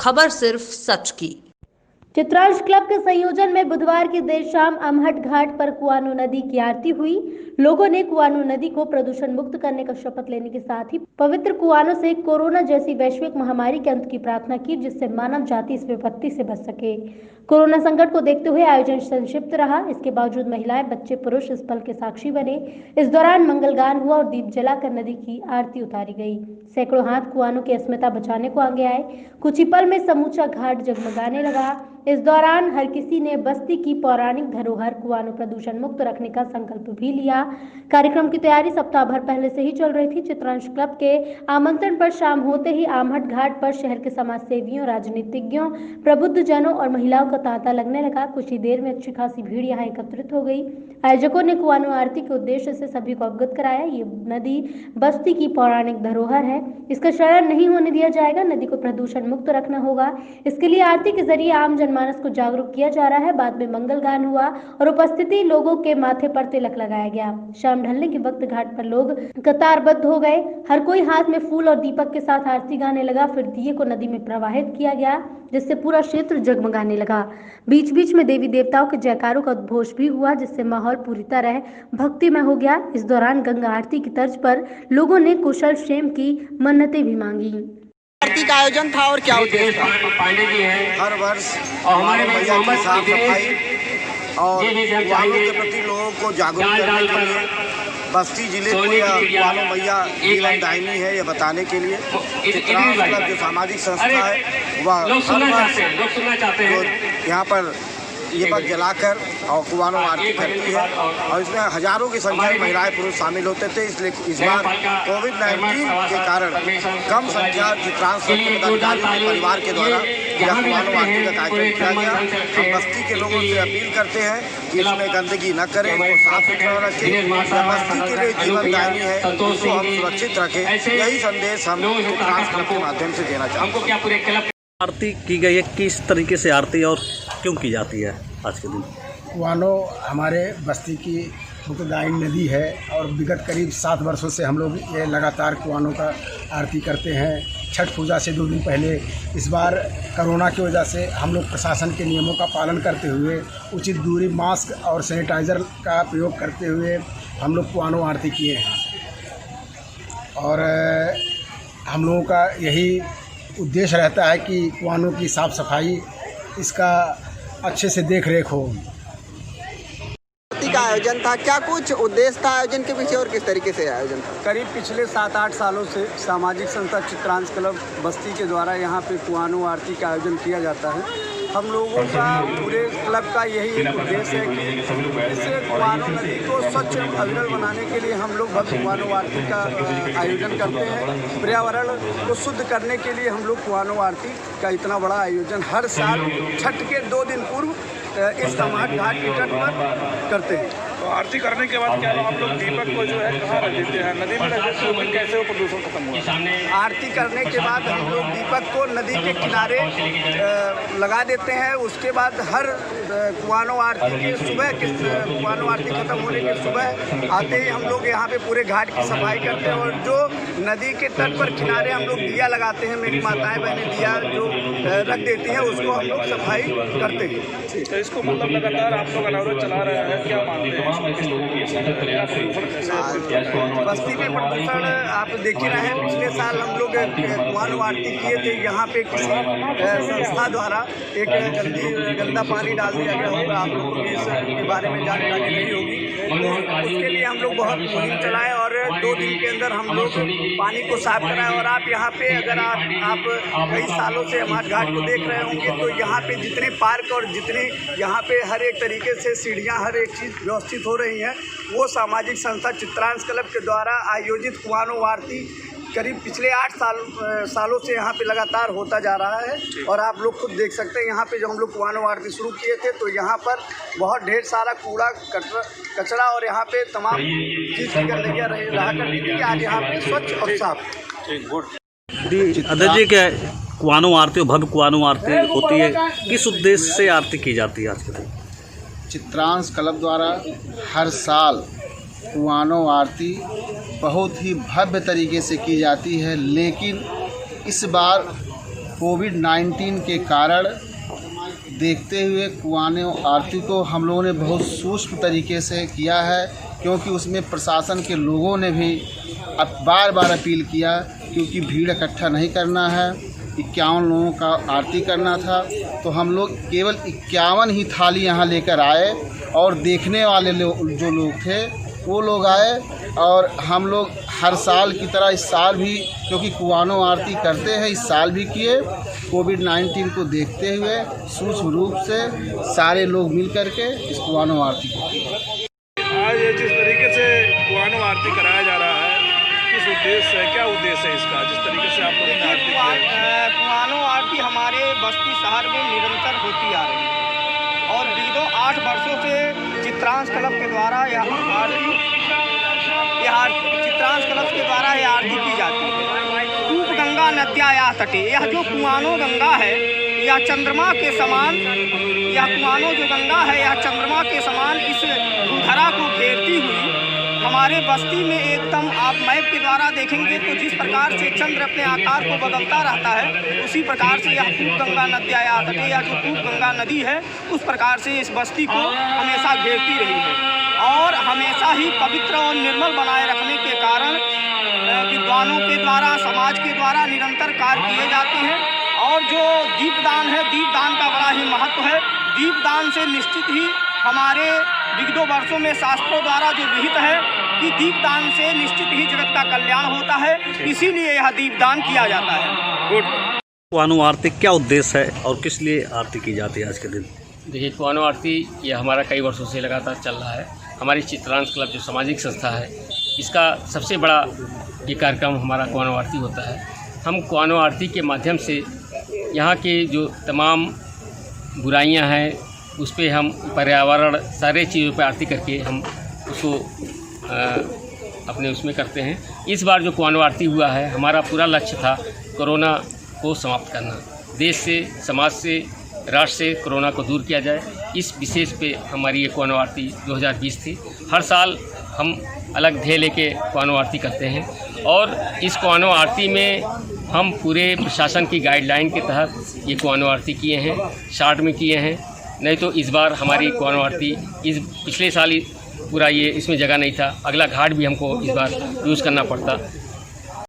खबर सिर्फ सच की। चित्रांश क्लब के संयोजन में बुधवार की देर शाम अमहट घाट पर कुआनो नदी की आरती हुई। लोगों ने कुआनो नदी को प्रदूषण मुक्त करने का शपथ लेने के साथ ही पवित्र कुआनो से कोरोना जैसी वैश्विक महामारी के अंत की प्रार्थना की, जिससे मानव जाति इस विपत्ति से बच सके। कोरोना संकट को देखते हुए आयोजन संक्षिप्त रहा। इसके बावजूद महिलाएं, बच्चे, पुरुष इस पल के साक्षी बने। इस दौरान मंगल गान हुआ और दीप जलाकर नदी की आरती उतारी गई। सैकड़ों हाथ कुआनो की अस्मिता बचाने को आगे आए। कुछ ही पल में समूचा घाट जगमगाने लगा। इस दौरान हर किसी ने बस्ती की पौराणिक धरोहर कुआनो प्रदूषण मुक्त रखने का संकल्प भी लिया। कार्यक्रम की तैयारी सप्ताह भर पहले से ही चल रही थी। चित्रांश क्लब के आमंत्रण पर शाम होते ही आमहट घाट पर शहर के समाज सेवियों, राजनीतिज्ञों, प्रबुद्ध जनों और महिलाओं का तांता लगने लगा। कुछ ही देर में अच्छी खासी भीड़ यहाँ एकत्रित हो गई। आयोजकों ने कुआनो आरती के उद्देश्य से सभी को अवगत कराया। ये नदी बस्ती की पौराणिक धरोहर है, इसका क्षरण नहीं होने दिया जाएगा। नदी को प्रदूषण मुक्त रखना होगा। इसके लिए आरती के जरिए आम जनमानस को जागरूक किया जा रहा है। बाद में मंगल गान हुआ और उपस्थिति लोगों के माथे पर तिलक लगाया गया। शाम ढलने के वक्त घाट पर लोग कतारबद्ध हो गए। हर कोई हाथ में फूल और दीपक के साथ आरती गाने लगा। फिर दिए को नदी में प्रवाहित किया गया, जिससे पूरा क्षेत्र जगमगाने लगा। बीच बीच में देवी देवताओं के जयकारों का उद्घोष भी हुआ, जिससे माहौल पूरी तरह भक्तिमय हो गया। इस दौरान गंगा आरती की तर्ज पर लोगों ने कुशल क्षेम की मन्नतें भी मांगी। आरती का आयोजन था और क्या उद्देश्य था? हर वर्ष हमारे मैया की साफ सफाई और कुआनो के प्रति लोगों को जागरूक करने के लिए, बस्ती जिले को या कुआनो मैया जीवनदायिनी है ये बताने के लिए चित्रांश क्लब जो सामाजिक संस्था है वह हर वर्ष जो यहाँ पर ये बग जलाकर और कुआनो आरती करती है और इसमें हजारों की संख्या में महिलाएं पुरुष शामिल होते थे। इसलिए इस बार कोविड-19 के कारण कम संख्या चित्रांश क्लब के पदाधिकारियों के परिवार के द्वारा यह कुआनो आरती का कार्यक्रम किया गया। हम बस्ती के लोगों से अपील करते हैं कि इसमें गंदगी न करें, इसको साफ सुथरा रखें। बस्ती के लिए जीवनदायिनी है, इसको हम सुरक्षित रखें। यही संदेश हम चित्रांश क्लब के माध्यम से देना चाहते हैं। आरती की गई है, किस तरीके से आरती और क्यों की जाती है आज के दिन? कुआनो हमारे बस्ती की मुख्यदायिनी नदी है और विगत करीब 7 वर्षों से हम लोग ये लगातार कुआनो का आरती करते हैं। छठ पूजा से 2 दिन पहले इस बार कोरोना की वजह से हम लोग प्रशासन के नियमों का पालन करते हुए उचित दूरी, मास्क और सैनिटाइज़र का प्रयोग करते हुए हम लोग कुआनो आरती किए हैं। और हम लोगों का यही उद्देश्य रहता है कि कुआनो की साफ़ सफाई, इसका अच्छे से देख रेख हो। का आयोजन था, क्या कुछ उद्देश्य था आयोजन के पीछे और किस तरीके से आयोजन था? करीब पिछले 7-8 सालों से सामाजिक संस्था चित्रांश क्लब बस्ती के द्वारा यहाँ पे कुआनो आरती का आयोजन किया जाता है। हम लोगों का पूरे क्लब का यही उद्देश्य है कि इससे कुआनो नदी को स्वच्छ अविरल बनाने के लिए हम लोग भव्य कुआनो आरती का आयोजन करते हैं। पर्यावरण को शुद्ध करने के लिए हम लोग कुआनो आरती का इतना बड़ा आयोजन हर साल छठ के 2 दिन पूर्व इस अमहट घाट के तट पर करते हैं। तो आरती करने के बाद क्या आप लोग दीपक को जो है कहाँ रख देते हैं? नदी में रख देते हैं? कैसे वो प्रदूषण खत्म हुआ? आरती करने के बाद हम लोग दीपक को नदी के किनारे लगा देते हैं। उसके बाद हर कुआनो आरती के सुबह कुआनो आरती खत्म होने के सुबह आते ही हम लोग यहाँ पे पूरे घाट की सफाई करते हैं और जो नदी के तट पर किनारे हम लोग दिया लगाते हैं, मेरी माताएं बहनें दिया जो रख देती हैं, उसको हम लोग सफाई करते हैं। तो इसको मतलब लगातार आप लोग अनावरण चला रहे हैं, क्या मानते हैं? बस्ती में प्रदूषण आप देख ही रहे हैं। पिछले साल हम लोग कुआनो आरती किए थे, यहाँ पे किसी संस्था द्वारा एक गंदा पानी डाल दिया गया होगा। आप लोगों को इसके बारे में जानकारी नहीं होगी। उसके लिए हम लोग बहुत मुहिम चलाए और 2 दिन के अंदर हम लोग पानी को साफ कराएं। और आप यहाँ पे अगर आप कई सालों से अमहट घाट को देख रहे होंगे तो यहाँ पे जितने पार्क और जितने यहाँ पे हर एक तरीके से सीढ़ियाँ, हर एक चीज़ व्यवस्थित हो रही हैं, वो सामाजिक संस्था चित्रांश क्लब के द्वारा आयोजित कुआनो आरती करीब पिछले 8 सालों से यहाँ पे लगातार होता जा रहा है। और आप लोग खुद देख सकते हैं, यहाँ पे जब हम लोग कुआनो आरती शुरू किए थे तो यहाँ पर बहुत ढेर सारा कूड़ा कचरा और यहाँ पे तमाम चीज़ की गंदगियाँ रहा करती थी। आज यहाँ पे स्वच्छ और साफ। अध्यक्ष जी, क्या कुआनो आरती और भव्य कुआनो आरती होती है, किस उद्देश्य से आरती की जाती है आज के दिन? चित्रांश क्लब द्वारा हर साल कुआनो आरती बहुत ही भव्य तरीके से की जाती है, लेकिन इस बार कोविड-19 के कारण देखते हुए कुआनो आरती को हम लोगों ने बहुत सूक्ष्म तरीके से किया है, क्योंकि उसमें प्रशासन के लोगों ने भी अब बार बार अपील किया, क्योंकि भीड़ इकट्ठा नहीं करना है, 51 लोगों का आरती करना था। तो हम लोग केवल 51 ही थाली यहाँ लेकर आए और देखने वाले जो लोग थे वो लोग आए। और हम लोग हर साल की तरह इस साल भी, क्योंकि कुआनो आरती करते हैं, इस साल भी किए। कोविड-19 को देखते हुए सूक्ष्म रूप से सारे लोग मिल करके इस कुआनो आरती को किए। आज जिस तरीके से कुआनो आरती कराया जा रहा है, किस उद्देश्य है, क्या उद्देश्य है इसका, जिस तरीके से आप लोगों ने आरती की है? कुआनो आरती हमारे बस्ती शहर में निरंतर होती आ रही है और बीतों 8 वर्षों से चित्रांश क्लब के द्वारा यह चित्रांश क्लब के द्वारा यह आरती की जाती है। कूप गंगा नद्याया तटे, यह जो कुआनो गंगा है यह चंद्रमा के समान, यह कुआनो जो गंगा है यह चंद्रमा के समान इस धरा को घेरती हुई हमारे बस्ती में एकदम, आप मैप के द्वारा देखेंगे तो जिस प्रकार से चंद्र अपने आकार को बदलता रहता है, उसी प्रकार से यह कूप गंगा नद्याया तटे, या जो कूप गंगा नदी है उस प्रकार से इस बस्ती को हमेशा घेरती रही है। और हमेशा ही पवित्र और निर्मल बनाए रखने के कारण विद्वानों के द्वारा, समाज के द्वारा निरंतर कार्य किए जाते हैं। और जो दीपदान है, दीपदान का बड़ा ही महत्व है। दीपदान से निश्चित ही हमारे विगतों वर्षों में शास्त्रों द्वारा जो विहित है कि दीपदान से निश्चित ही जगत का कल्याण होता है, इसीलिए यह दीपदान किया जाता है। गुड। कुआनो आरती क्या उद्देश्य है और किस लिए आरती की जाती है आज के दिन? देखिए, कुआनो आरती यह हमारा कई वर्षों से लगातार चल रहा है। हमारी चित्रांश क्लब जो सामाजिक संस्था है, इसका सबसे बड़ा ये कार्यक्रम हमारा कुआनो आरती होता है। हम कुआनो आरती के माध्यम से यहाँ के जो तमाम बुराइयां हैं उस पर हम पर्यावरण सारे चीज़ों पर आरती करके हम उसको अपने उसमें करते हैं। इस बार जो कुआनो आरती हुआ है, हमारा पूरा लक्ष्य था कोरोना को समाप्त करना, देश से, समाज से, राष्ट्र से कोरोना को दूर किया जाए। इस विशेष पे हमारी ये कुआनो आरती 2020 थी। हर साल हम अलग ध्येय लेके कुआनो आरती करते हैं और इस कुआनो आरती में हम पूरे प्रशासन की गाइडलाइन के तहत ये कुआनो आरती किए हैं, शार्ट में किए हैं। नहीं तो इस बार हमारी कुआनो आरती पिछले साल ही पूरा ये इसमें जगह नहीं था, अगला घाट भी हमको इस बार यूज़ करना पड़ता।